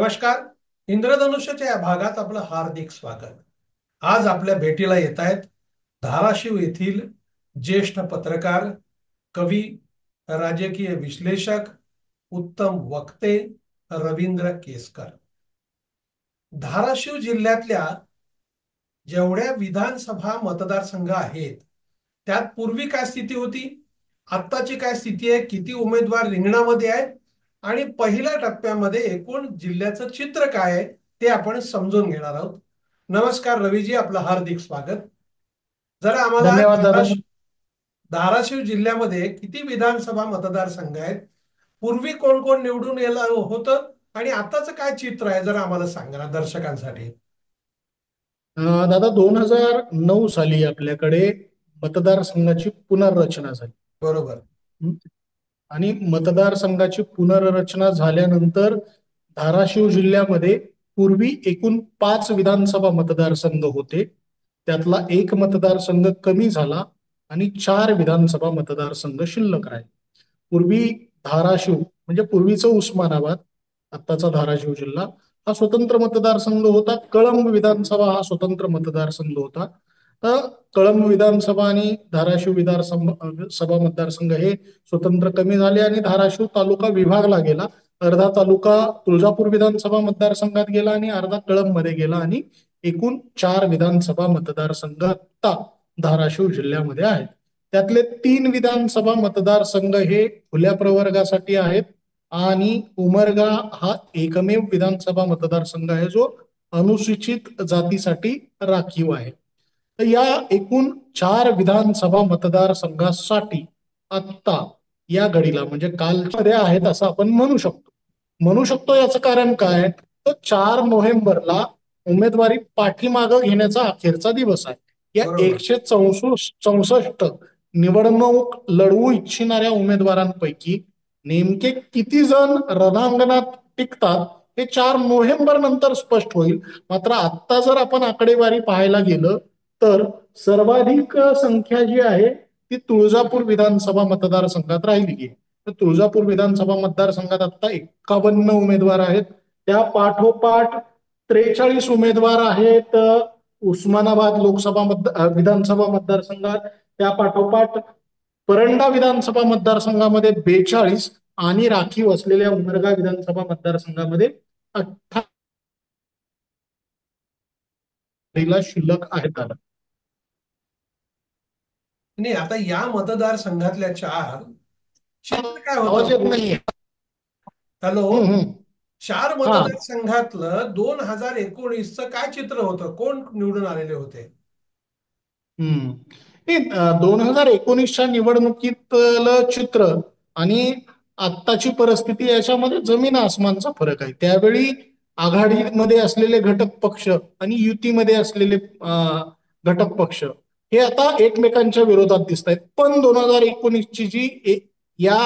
नमस्कार. इंद्रधनुष्याच्या या भागात आपलं हार्दिक स्वागत. आज आपल्या भेटीला येत आहेत धाराशिव येथील ज्येष्ठ पत्रकार, कवी, राजकीय विश्लेषक, उत्तम वक्ते रवींद्र केसकर. धाराशिव जिल्ह्यातल्या जेवढ्या विधानसभा मतदारसंघ आहेत त्यात पूर्वी काय स्थिती होती, आत्ताची काय स्थिती आहे, किती उमेदवार रिंगणामध्ये आहेत आणि पहिल्या टप्प्यामध्ये एकूण जिल्ह्याचं चित्र काय आहे ते आपण समजून घेणार आहोत. नमस्कार रवीजी, आपलं हार्दिक स्वागत. जरा आम्हाला धन्यवाद दादा. धाराशिव जिल्ह्यामध्ये किती विधानसभा मतदारसंघ आहेत, पूर्वी कोण कोण निवडून येलं होतं आणि आताचं काय चित्र आहे जरा आम्हाला सांगा ना दर्शकांसाठी. दादा 2009 साली आपल्याकडे मतदारसंघाची पुनर्रचना झाली. बरोबर. हं. आणि मतदारसंघाची पुनर्रचना झाल्यानंतर धाराशिव जिल्ह्यामध्ये पूर्वी एकूण 5 विधानसभा मतदारसंघ होते. त्यातला एक मतदारसंघ कमी झाला आणि 4 विधानसभा मतदारसंघ शिल्लक राहिले. पूर्वी धाराशिव म्हणजे पूर्वीचं उस्मानाबाद, आत्ताचा धाराशिव जिल्हा, हा स्वतंत्र मतदारसंघ होता. कळंब विधानसभा हा स्वतंत्र मतदारसंघ होता. तर कळंब विधानसभा आणि धाराशिव सभा मतदारसंघ हे स्वतंत्र कमी झाले आणि धाराशिव तालुका विभागला गेला. अर्धा तालुका तुळजापूर विधानसभा मतदारसंघात गेला आणि अर्धा कळंब मध्ये गेला आणि एकूण 4 विधानसभा मतदारसंघ आता धाराशिव जिल्ह्यामध्ये आहेत. त्यातले 3 विधानसभा मतदारसंघ हे खुल्या प्रवर्गासाठी आहेत आणि उमरगा हा एकमेव विधानसभा मतदारसंघ आहे जो अनुसूचित जातीसाठी राखीव आहे. तर या एकूण 4 विधानसभा मतदारसंघासाठी आत्ता या घडीला म्हणजे कालमध्ये आहेत असं आपण म्हणू शकतो याचं कारण काय, तर 4 नोव्हेंबरला उमेदवारी पाठीमागं घेण्याचा अखेरचा दिवस आहे. या बरोबर. 164 निवडणूक लढवू इच्छिणाऱ्या उमेदवारांपैकी नेमके किती जण रणांगणात टिकतात हे 4 नोव्हेंबर नंतर स्पष्ट होईल. मात्र आता जर आपण आकडेवारी पाहायला गेलं तर सर्वाधिक संख्या जी आहे ती तुळजापूर विधानसभा मतदारसंघात राहिली आहे. तर तुळजापूर विधानसभा मतदारसंघात आता 51 उमेदवार आहेत. त्या पाठोपाठ 43 उमेदवार आहेत उस्मानाबाद विधानसभा मतदारसंघात. त्या पाठोपाठ परंडा विधानसभा मतदारसंघामध्ये 42 आणि राखीव असलेल्या उमरगा विधानसभा मतदारसंघामध्ये 28 शिल्लक आहेत. नाही, आता या मतदारसंघातल्या चार चित्र काय आवाज होतं? येत नाहीये. हॅलो. हम्म, हम्म. चार हा. मतदारसंघातलं 2019चं काय चित्र होतं, कोण निवडून आलेले होते? हम्म. 2019च्या निवडणुकीतलं चित्र आणि आत्ताची परिस्थिती याच्यामध्ये जमीन आसमानचा फरक आहे. त्यावेळी आघाडीमध्ये असलेले घटक पक्ष आणि युतीमध्ये असलेले घटक पक्ष हे आता एकमेकांच्या विरोधात दिसत आहेत. पण 2019ची या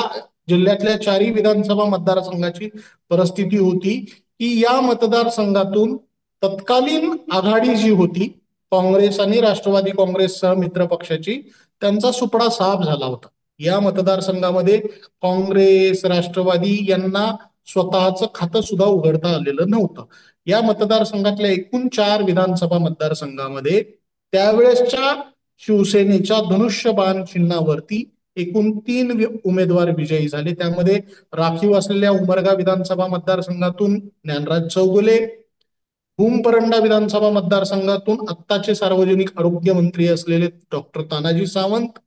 जिल्ह्यातल्या 4 विधानसभा मतदारसंघाची परिस्थिती होती की या मतदारसंघातून तत्कालीन आघाडी जी होती काँग्रेस आणि राष्ट्रवादी काँग्रेससह मित्र पक्षाची, त्यांचा सुपडा साफ झाला होता. या मतदारसंघामध्ये काँग्रेस राष्ट्रवादी यांना स्वतःचं खातं सुद्धा उघडता आलेलं नव्हतं. या मतदारसंघातल्या एकूण 4 विधानसभा मतदारसंघामध्ये त्यावेळेसच्या शिवसेनेच्या धनुष्यबाण चिन्हावरती एकूण 3 उमेदवार विजयी झाले. त्यामध्ये राखीव असलेल्या उमरगा विधानसभा मतदारसंघातून ज्ञानराज चौगुले, परंडा विधानसभा मतदारसंघातून आत्ताचे सार्वजनिक आरोग्य मंत्री असलेले डॉक्टर तानाजी सावंत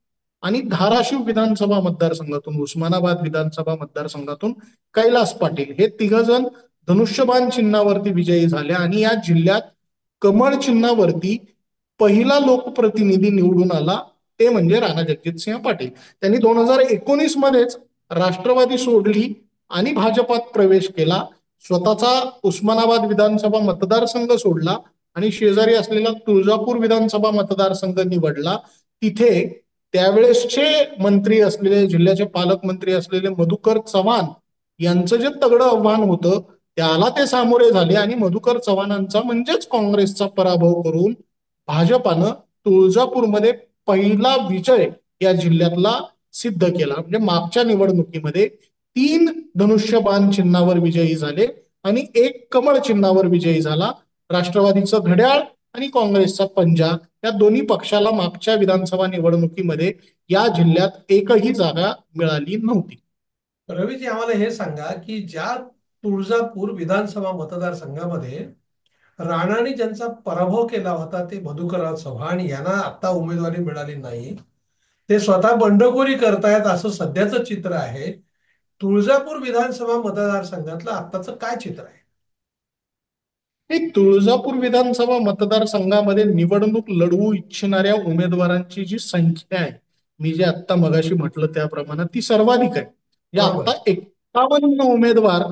आणि धाराशिव विधानसभा मतदारसंघातून उस्मानाबाद विधानसभा मतदारसंघातून कैलास पाटील हे 3 जण धनुष्यबाण चिन्हावरती विजयी झाले आणि या जिल्ह्यात कमळ चिन्हावरती पहिला लोकप्रतिनिधी निवडून आला ते म्हणजे राणा जगजितसिंह पाटील. त्यांनी 2019 मध्येच राष्ट्रवादी सोडली आणि भाजपात प्रवेश केला. स्वतःचा उस्मानाबाद विधानसभा मतदारसंघ सोडला आणि शेजारी असलेला तुळजापूर विधानसभा मतदारसंघ निवडला. तिथे त्यावेळेसचे मंत्री असलेले, जिल्ह्याचे पालकमंत्री असलेले मधुकर चव्हाण यांचं जे तगडं आव्हान होतं त्याला ते सामोरे झाले आणि मधुकर चव्हाणांचा म्हणजेच काँग्रेसचा पराभव करून भाजपानं तुळजापूरमध्ये पहिला विजय या जिल्ह्यातला सिद्ध केला. म्हणजे मागच्या निवडणुकीमध्ये 3 धनुष्यबाण चिन्हावर विजयी झाले आणि एक कमळ चिन्हावर विजयी झाला. राष्ट्रवादीचं घड्याळ आणि काँग्रेसचा पंजा या दोन्ही पक्षाला मागच्या विधानसभा निवडणुकीमध्ये या जिल्ह्यात एकही जागा मिळाली नव्हती. रवीजी, आम्हाला हे सांगा की ज्या तुळजापूर विधानसभा मतदारसंघामध्ये राणाने ज्यांचा पराभव केला होता ते मधुकरराव चव्हाण यांना आता उमेदवारी मिळाली नाही, ते स्वतः बंडखोरी करतायत असं सध्याचं चित्र आहे. तुळजापूर विधानसभा मतदारसंघातलं आत्ताचं काय चित्र आहे? हे तुळजापूर विधानसभा मतदारसंघामध्ये निवडणूक लढवू इच्छिणाऱ्या उमेदवारांची जी संख्या आहे, मी जे आता मगाशी म्हटलं त्याप्रमाणे ती सर्वाधिक आहे. या बरोबर. आता 51 उमेदवार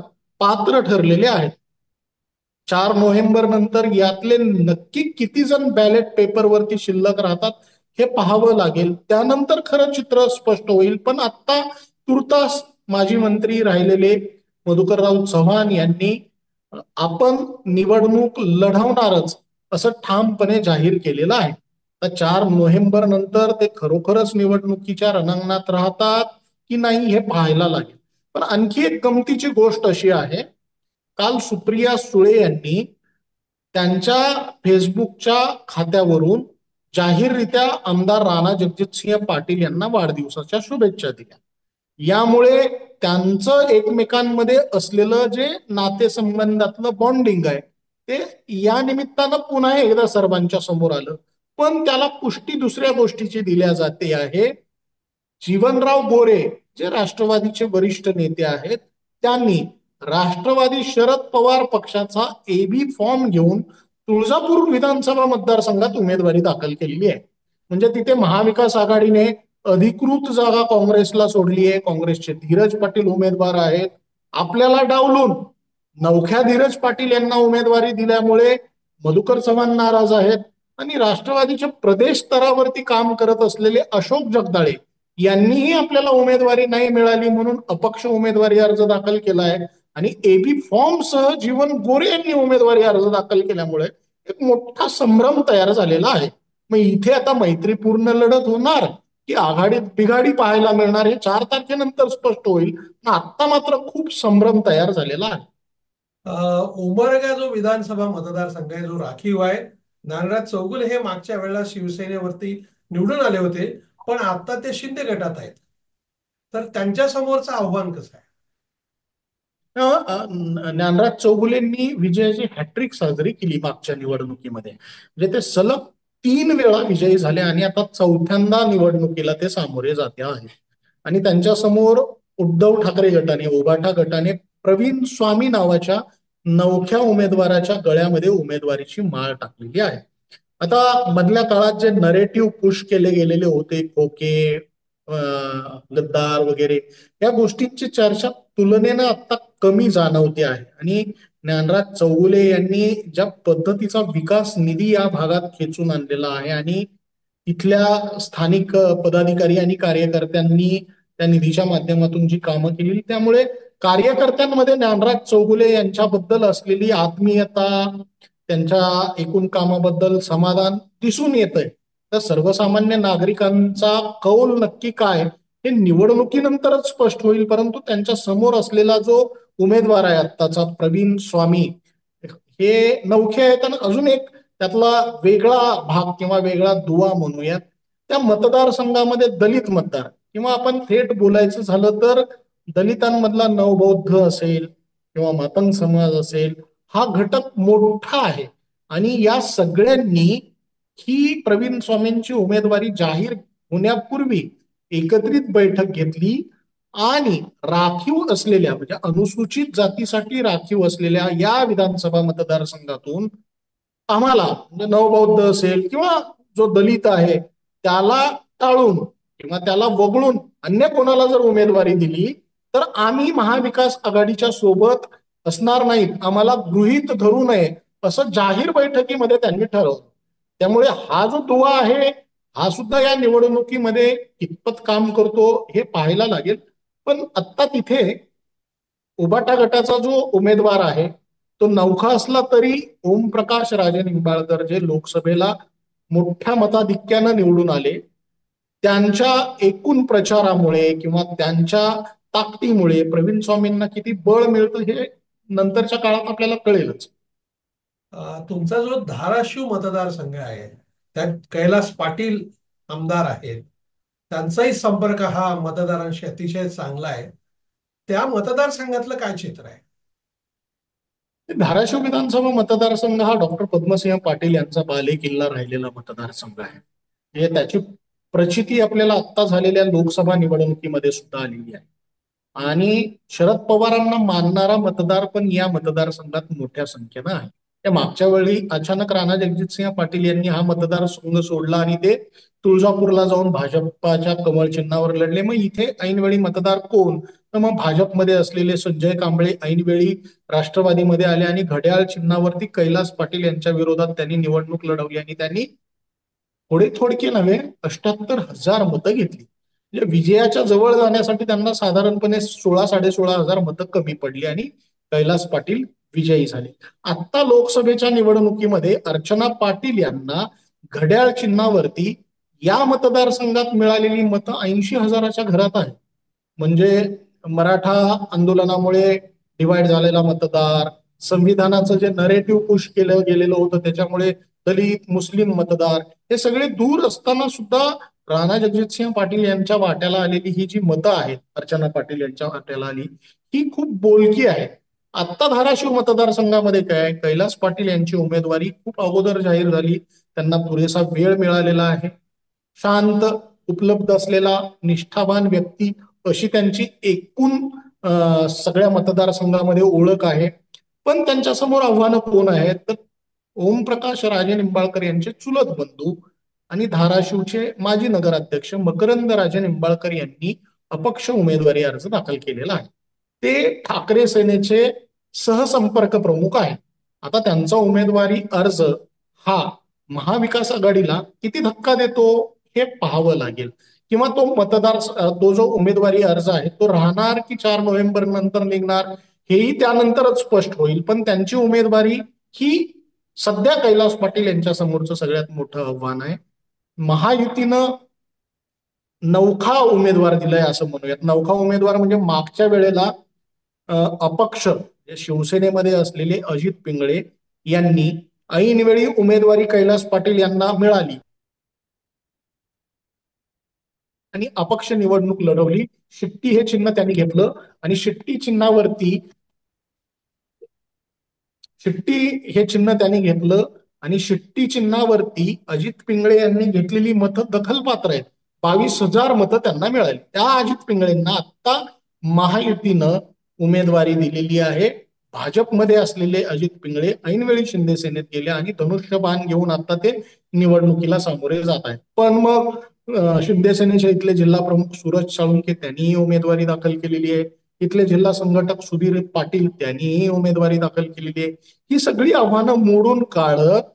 पात्र ठरलेले आहेत. 4 नोव्हेंबर नंतर यातले नक्की किती जण बॅलेट पेपरवरती शिल्लक राहतात हे पाहावं लागेल. त्यानंतर खरं चित्र स्पष्ट होईल. पण आता तुर्तास माजी मंत्री राहिलेले मधुकरराव चव्हाण यांनी आपण निवडणूक लढवणारच असं ठामपणे जाहीर केलेलं आहे. तर 4 नोव्हेंबर नंतर ते खरोखरच निवडणुकीच्या रणांगणात राहतात की नाही हे पाहायला लागेल. पण आणखी एक गमतीची गोष्ट अशी आहे, काल सुप्रिया सुळे यांनी त्यांच्या फेसबुकच्या खात्यावरून जाहीररित्या आमदार राणा जगजितसिंह पाटील यांना वाढदिवसाच्या शुभेच्छा दिल्या. यामुळे त्यांचं एकमेकांमध्ये असलेलं जे नातेसंबंधातलं बॉन्डिंग आहे ते या निमित्तानं पुन्हा एकदा सर्वांच्या समोर आलं. पण त्याला पुष्टी दुसऱ्या गोष्टीची दिल्या जाते आहे. जीवनराव गोरे जे राष्ट्रवादीचे वरिष्ठ नेते आहेत, त्यांनी राष्ट्रवादी शरद पवार पक्षाचा एबी फॉर्म घेऊन तुळजापूर विधानसभा मतदारसंघात उमेदवारी दाखल केलेली आहे. म्हणजे तिथे महाविकास आघाडीने अधिकृत जागा काँग्रेसला सोडली आहे. काँग्रेसचे धीरज पाटील उमेदवार आहेत. आपल्याला डावलून नवख्या धीरज पाटील यांना उमेदवारी दिल्यामुळे मधुकर चव्हाण नाराज आहेत आणि राष्ट्रवादीच्या प्रदेश स्तरावरती काम करत असलेले अशोक जगदाळे यांनीही आपल्याला उमेदवारी नाही मिळाली म्हणून अपक्ष उमेदवारी अर्ज दाखल केला आहे. आणि एबी फॉर्म सह जीवन गोरे यांनी उमेदवारी अर्ज दाखल केल्यामुळे एक मोठा संभ्रम तयार झालेला आहे. मग इथे आता मैत्रीपूर्ण लढत होणार की आघाडीत बिघाडी पाहायला मिळणार हे 4 तारखेनंतर स्पष्ट होईल. आता मात्र खूप संभ्रम तयार झालेला आहे. उमरगा जो विधानसभा मतदारसंघ आहे, जो राखीव आहे, नागराज चौगुले हे मागच्या वेळेला शिवसेनेवरती निवडून आले होते, पण आता ते शिंदे गटात आहेत. तर त्यांच्या समोरचं आव्हान कसं आहे? ज्ञानराज चौगुलेंनी विजयाची हॅट्रिक साजरी केली मागच्या निवडणुकीमध्ये. म्हणजे ते सलग 3 वेळा विजयी झाले आणि आता चौथ्यांदा निवडणुकीला ते सामोरे जाते आहेत. आणि त्यांच्या समोर उद्धव ठाकरे गटाने, उभाटा गटाने प्रवीण स्वामी नावाच्या नवख्या उमेदवाराच्या गळ्यामध्ये उमेदवारीची माळ टाकलेली आहे. आता मधल्या काळात जे नरेटिव्ह पुश केले गेलेले होते, खोके, गद्दार वगैरे, या गोष्टींची चर्चा तुलनेनं आता कमी जाणवते आहे. आणि ज्ञानराज चौगुले यांनी ज्या पद्धतीचा विकास निधी या भागात खेचून आणलेला आहे आणि इथल्या स्थानिक पदाधिकारी आणि कार्यकर्त्यांनी त्या निधीच्या माध्यमातून जी कामं केली, त्यामुळे कार्यकर्त्यांमध्ये ज्ञानराज चौगुले यांच्याबद्दल असलेली आत्मीयता, त्यांच्या एकूण कामाबद्दल समाधान दिसून येतंय. तर सर्वसामान्य नागरिकांचा कौल नक्की काय हे निवडणुकीनंतरच स्पष्ट होईल. परंतु त्यांच्या समोर असलेला जो उमेदवार आहे आत्ताचा प्रवीण स्वामी, हे नवखे आहेत. आणि अजून एक त्यातला वेगळा भाग किंवा वेगळा दुवा म्हणूयात, त्या मतदारसंघामध्ये दलित मतदार किंवा आपण थेट बोलायचं झालं तर दलितांमधला नवबौद्ध असेल किंवा मातंग समाज असेल, हा घटक मोठा आहे. आणि या सगळ्यांनी ही प्रवीण स्वामींची उमेदवारी जाहीर होण्यापूर्वी एकत्रित बैठक घेतली आणि राखीव असलेल्या, म्हणजे अनुसूचित जातीसाठी राखीव असलेल्या या विधानसभा मतदारसंघातून आम्हाला, म्हणजे नवबौद्ध असेल किंवा जो दलित आहे त्याला टाळून किंवा त्याला वगळून अन्य कोणाला जर उमेदवारी दिली तर आम्ही महाविकास आघाडीच्या सोबत असणार नाहीत, आम्हाला गृहीत धरू नये असं जाहीर बैठकीमध्ये त्यांनी ठरवलं. त्यामुळे हा जो दुवा आहे हा सुद्धा या निवडणुकीमध्ये कितपत काम करतो हे पाहायला लागेल. पण आता तिथे उबाटा गटाचा जो उमेदवार आहे तो नवखा असला तरी ओमप्रकाश राजे निंबाळकर, जे लोकसभेला मोठ्या मताधिक्यानं निवडून आले, त्यांच्या एकूण प्रचारामुळे किंवा त्यांच्या ताकदीमुळे प्रवीण स्वामींना किती बळ मिळतं हे नंतरच्या काळात आपल्याला कळेलच. तुमचा जो धाराशिव मतदारसंघ आहे त्यात कैलास पाटील आमदार आहेत. त्यांचाही संपर्क हा मतदारांशी अतिशय चांगला आहे. त्या मतदारसंघातलं काय चित्र आहे? धाराशिव विधानसभा मतदारसंघ हा डॉक्टर पद्मसिंह पाटील यांचा बालेकिल्ला राहिलेला मतदारसंघ आहे. हे त्याची प्रचिती आपल्याला आत्ता झालेल्या लोकसभा निवडणुकीमध्ये सुद्धा आलेली आहे. आणि शरद पवारांना मानणारा मतदार पण या मतदारसंघात मोठ्या संख्येनं आहे. त्या मागच्या वेळी अचानक राणा जगजितसिंह पाटील यांनी हा मतदारसंघ सोडला आणि ते तुळजापूरला जाऊन भाजपाच्या कमळ चिन्हावर लढले. मग इथे ऐनवेळी मतदार कोण? तर मग भाजपमध्ये असलेले संजय कांबळे ऐनवेळी राष्ट्रवादीमध्ये आले आणि घड्याळ चिन्हावरती कैलास पाटील यांच्या विरोधात त्यांनी निवडणूक लढवली आणि त्यांनी थोडे थोडके नव्हे 78,000 मतं घेतली. म्हणजे विजयाच्या जवळ जाण्यासाठी त्यांना साधारणपणे 16-16.5 हजार मतं कमी पडली आणि कैलास पाटील विजयी झाले. आता लोकसभेच्या निवडणुकीमध्ये अर्चना पाटील यांना घड्याळ चिन्हावरती या मतदारसंघात मिळालेली मतं 80,000च्या घरात आहे. म्हणजे मराठा आंदोलनामुळे डिवाइड झालेला मतदार, संविधानाचं जे नरेटिव्ह पुश केलं गेलेलं होतं त्याच्यामुळे दलित मुस्लिम मतदार हे सगळे दूर असताना सुद्धा राणा जगजितसिंह पाटील यांच्या वाट्याला आलेली ही जी मतं आहेत, अर्चना पाटील यांच्या वाट्याला आली, ही खूप बोलकी आहे. आत्ता धाराशिव मतदारसंघामध्ये काय, कैलास पाटील यांची उमेदवारी खूप अगोदर जाहीर झाली. त्यांना पुरेसा वेळ मिळालेला आहे. शांत, उपलब्ध असलेला निष्ठावान व्यक्ती अशी त्यांची एकूण सगळ्या मतदारसंघामध्ये ओळख आहे. पण त्यांच्या समोर आव्हानं कोण आहेत? तर ओमप्रकाश राजे निंबाळकर यांचे चुलत बंधू आणि धाराशिवचे माजी नगराध्यक्ष मकरंद राजे निंबाळकर यांनी अपक्ष उमेदवारी अर्ज दाखल केलेला आहे. ते ठाकरे सेनेचे सहसंपर्क प्रमुख आहेत. आता त्यांचा उमेदवारी अर्ज हा महाविकास आघाडीला किती धक्का देतो हे पाहावं लागेल. किंवा तो जो उमेदवारी अर्ज आहे तो राहणार की 4 नोव्हेंबर नंतर निघणार हेही त्यानंतरच स्पष्ट होईल. पण त्यांची उमेदवारी ही सध्या कैलास पाटील यांच्या समोरचं सगळ्यात मोठं आव्हान आहे. महायुतीनं नवखा उमेदवार दिलाय असं म्हणूयात. नवखा उमेदवार म्हणजे मागच्या वेळेला अपक्ष शिवसेनेमध्ये असलेले अजित पिंगळे यांनी ऐनवेळी उमेदवारी कैलास पाटील यांना मिळाली आणि अपक्ष निवडणूक लढवली. शिट्टी हे चिन्ह त्यांनी घेतलं आणि शिट्टी हे चिन्ह त्यांनी घेतलं आणि शिट्टी चिन्हावरती अजित पिंगळे यांनी घेतलेली मतं दखलपात्र आहेत. 22,000 मतं त्यांना मिळाली. त्या अजित पिंगळेंना आता महायुतीनं उमेदवारी दिलेली आहे. भाजपमध्ये असलेले अजित पिंगळे ऐनवेळी शिंदे सेनेत गेले आणि धनुष्यबाण घेऊन आता ते निवडणुकीला सामोरे जात आहेत. पण मग शिंदे सेनेच्या इथले जिल्हा प्रमुख सूरज साळुंखे त्यांनीही उमेदवारी दाखल केलेली आहे. इथले जिल्हा संघटक सुधीर पाटील त्यांनीही उमेदवारी दाखल केलेली आहे. ही सगळी आव्हानं मोडून काढत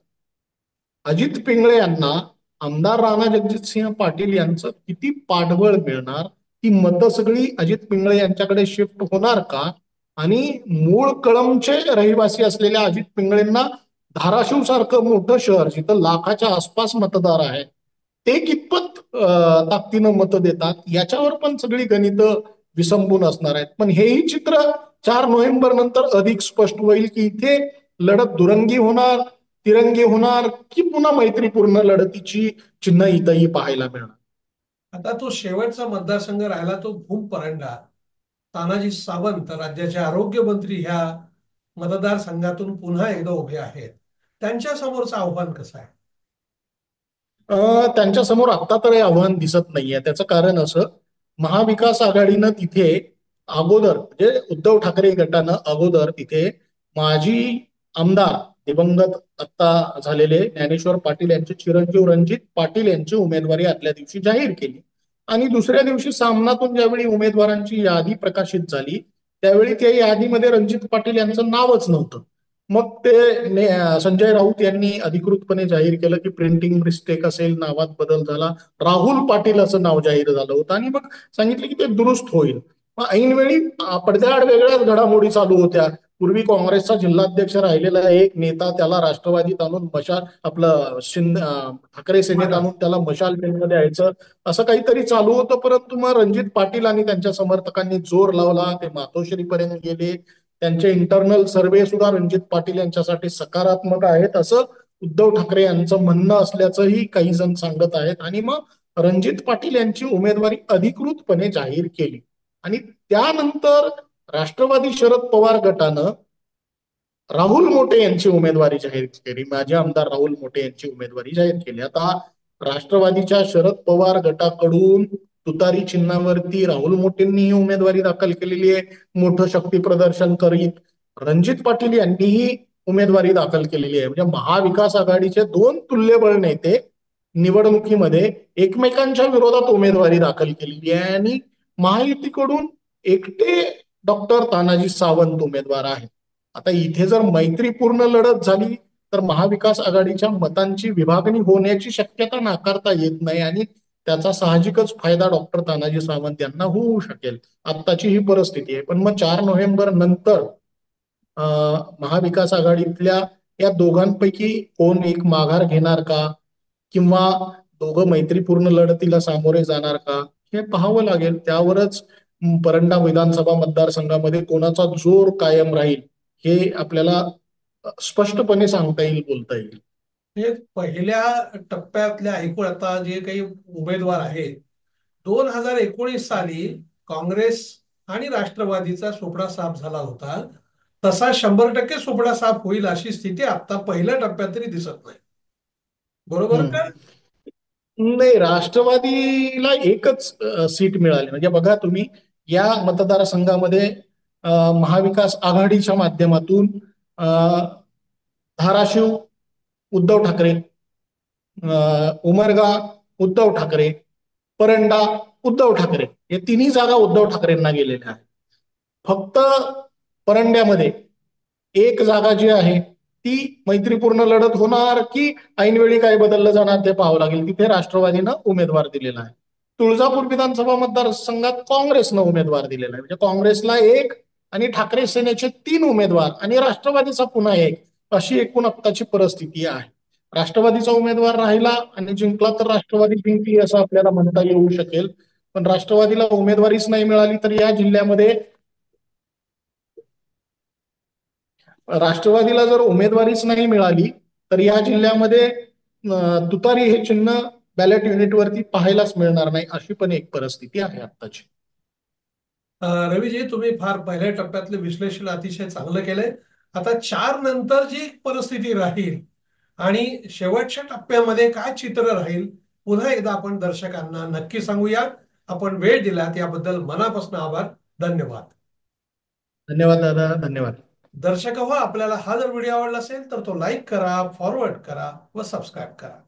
अजित पिंगळे यांना आमदार राणा जगजितसिंह पाटील यांचं किती पाठबळ मिळणार, ती मतं सगळी अजित पिंगळे यांच्याकडे शिफ्ट होणार का? आणि मूळ कळमचे रहिवासी असलेल्या अजित पिंगळेंना धाराशिव सारखं मोठं शहर जिथं लाखाच्या आसपास मतदार आहेत ते कितपत ताकदीनं मतं देतात याच्यावर पण सगळी गणितं विसंबून असणार आहेत. पण हेही चित्र 4 नोव्हेंबर नंतर अधिक स्पष्ट होईल की इथे लढत दुरंगी होणार, तिरंगी होणार की पुन्हा मैत्रीपूर्ण लढतीची चिन्ह इथंही पाहायला मिळणार. आता तो शेवटचा मतदारसंघ राहिला तो भूम परंडा. तानाजी सावंत राज्याचे आरोग्य मंत्री ह्या मतदारसंघातून पुन्हा एकदा उभे आहेत. त्यांच्या समोरचं आव्हान कसं आहे? त्यांच्या समोर आता तर हे आव्हान दिसत नाहीये. त्याचं कारण असं, महाविकास आघाडीनं तिथे अगोदर म्हणजे उद्धव ठाकरे गटानं अगोदर तिथे माजी आमदार दिवंगत आता झालेले ज्ञानेश्वर पाटील यांचे चिरंजीव रणजित पाटील यांची उमेदवारी आदल्या दिवशी जाहीर केली आणि दुसऱ्या दिवशी सामनातून ज्यावेळी उमेदवारांची यादी प्रकाशित झाली त्यावेळी त्या यादीमध्ये रणजित पाटील यांचं नावच नव्हतं. मग ते संजय राऊत यांनी अधिकृतपणे जाहीर केलं की प्रिंटिंग मिस्टेक असेल, नावात बदल झाला, राहुल पाटील असं नाव जाहीर झालं होतं आणि मग सांगितलं की ते दुरुस्त होईल. मग ऐनवेळी पडद्याआड वेगळ्याच घडामोडी चालू होत्या. पूर्वी काँग्रेसचा जिल्हाध्यक्ष राहिलेला एक नेता त्याला राष्ट्रवादीत आणून ठाकरे सेनेत आणून त्याला मशाल पेनमध्ये यायचं असं काहीतरी चालू होतं. परंतु मग रणजित पाटील आणि त्यांच्या समर्थकांनी जोर लावला, ते मातोश्रीपर्यंत गेले. त्यांचे इंटरनल सर्व्हे सुद्धा रणजित पाटील यांच्यासाठी सकारात्मक आहेत असं उद्धव ठाकरे यांचं म्हणणं असल्याचंही काही जण सांगत आहेत. आणि मग रणजित पाटील यांची उमेदवारी अधिकृतपणे जाहीर केली. आणि त्यानंतर राष्ट्रवादी शरद पवार गटानं राहुल मोठे यांची उमेदवारी जाहीर केली. माजी आमदार राहुल मोठे यांची उमेदवारी जाहीर केली. आता राष्ट्रवादीच्या शरद पवार गटाकडून तुतारी चिन्हावरती राहुल मोठेंनी ही उमेदवारी दाखल केलेली आहे, मोठं शक्ती प्रदर्शन करीत. रणजित पाटील यांनीही उमेदवारी दाखल केलेली आहे. म्हणजे महाविकास आघाडीचे दोन तुल्यबळ नेते निवडणुकीमध्ये एकमेकांच्या विरोधात उमेदवारी दाखल केलेली आहे. आणि महायुतीकडून एकटे डॉक्टर तानाजी सावंत उमेदवार आहेत. आता इथे जर मैत्रीपूर्ण लढत झाली तर महाविकास आघाडीच्या मतांची विभागणी होण्याची शक्यता नाकारता येत नाही आणि त्याचा साहजिकच फायदा डॉक्टर तानाजी सावंत यांना होऊ शकेल. आत्ताची ही परिस्थिती आहे. पण मग 4 नोव्हेंबर नंतर महाविकास आघाडीतल्या या दोघांपैकी कोण एक माघार घेणार का, किंवा दोघं मैत्रीपूर्ण लढतीला सामोरे जाणार का, हे पाहावं लागेल. त्यावरच परंडा विधानसभा मतदारसंघामध्ये कोणाचा जोर कायम राहील हे आपल्याला स्पष्टपणे सांगता येईल, बोलता येईल. हे पहिल्या टप्प्यातल्या एकूण आता जे काही उमेदवार आहेत, 2019 साली काँग्रेस आणि राष्ट्रवादीचा सोपडा साफ झाला होता. तसा 100% सोपडा साफ होईल अशी स्थिती आता पहिल्या टप्प्यात तरी दिसत नाही. बरोबर का? हम्म. नाही, राष्ट्रवादीला एकच सीट मिळाली. म्हणजे बघा तुम्ही, या मतदारसंघामध्ये महाविकास आघाडीच्या माध्यमातून अ, धाराशिव उद्धव ठाकरे, उमरगा उद्धव ठाकरे, परंडा उद्धव ठाकरे, हे तिन्ही जागा उद्धव ठाकरेंना गेलेल्या आहेत. फक्त परंड्यामध्ये एक जागा जी आहे ती मैत्रीपूर्ण लढत होणार की ऐनवेळी काय बदललं जाणार ते पाहावं लागेल. तिथे राष्ट्रवादीनं उमेदवार दिलेला आहे. तुळजापूर विधानसभा मतदारसंघात काँग्रेसनं उमेदवार दिलेला आहे. म्हणजे काँग्रेसला एक आणि ठाकरे सेनेचे 3 उमेदवार आणि राष्ट्रवादीचा पुन्हा एक, अशी एकूण आत्ताची परिस्थिती आहे. राष्ट्रवादीचा उमेदवार राहिला आणि जिंकला तर राष्ट्रवादी जिंकली असं आपल्याला म्हणता येऊ शकेल. पण राष्ट्रवादीला उमेदवारीच नाही मिळाली तर या जिल्ह्यामध्ये, राष्ट्रवादीला जर उमेदवारीच नाही मिळाली तर या जिल्ह्यामध्ये तुतारी हे चिन्ह बॅलेट युनिटवरती पाहायलाच मिळणार नाही, अशी पण एक परिस्थिती आहे आत्ताची. रवीजी, तुम्ही फार पहिल्या टप्प्यातले विश्लेषण अतिशय चांगलं केलंय. आता 4 नंतर जी परिस्थिती राहील आणि शेवटच्या टप्प्यामध्ये काय चित्र राहील, पुन्हा एकदा आपण दर्शकांना नक्की सांगूया. आपण वेळ दिला त्याबद्दल मनापासून आभार. धन्यवाद. धन्यवाद दादा, धन्यवाद. दर्शक हो, आपल्याला हा जर व्हिडिओ आवडला असेल तर तो लाईक करा, फॉरवर्ड करा व सबस्क्राईब करा.